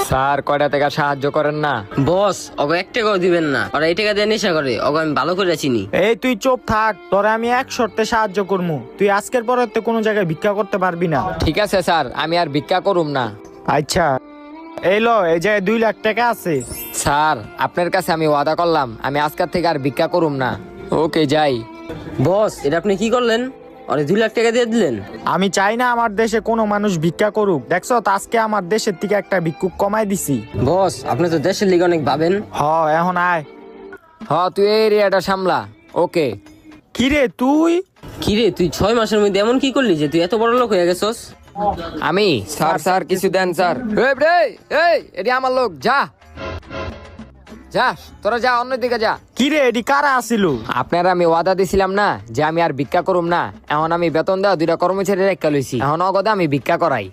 Sir কয়টা টাকা সাহায্য করেন না? বস ওকে 1 টাকাও দিবেন না, ওরা এই টাকা দিয়ে নেশা করে, ওকে আমি ভালো করে চিনি। এই তুই চুপ থাক, তোরে আমি এক শর্তে সাহায্য করবো। তুই আজকের পরে তো কোনো জায়গায় ভিক্ষা করতে পারবি না। ঠিক আছে স্যার, আমি আর ভিক্ষা করুম না। আচ্ছা এই লো, এই যে 2 লাখ টাকা আছে। স্যার আপনার কাছে আমি ওয়াদা করলাম আমি আজকের থেকে আর ভিক্ষা করুম না। ওকে যাই। বস এটা আপনি কি করলেন? ওরে 2 লাখ টাকা দিয়ে দিলেন। আমি চাই না আমার দেশে কোনো মানুষ ভিক্ষা করুক। দেখছো তো আজকে আমার দেশের থেকে একটা ভিক্ষুক কমাই দিছি। বস আপনি তো দেশের লিগে অনেক ভাবেন। এখন আয়। তুই এই এরিয়াটা সামলা। ওকে। কিরে তুই? কিরে তুই 6 মাসের মধ্যে এমন কি করলি যে তুই এত বড় লোক হয়ে গেছস? আমি স্যার স্যার কিছু দেন স্যার। এই এটি আমার লোক, যা যা, তোরা যা, অন্যদিকে যা। কিরে এডি কারা আসিল? আপনারা আমি ওয়াদা দিছিলাম না যে আমি আর ভিক্ষা করুম না। এখন আমি বেতন দেওয়া 2টা কর্মচারী রেখা লইছি, এখন অগদা আমি ভিক্ষা করাই।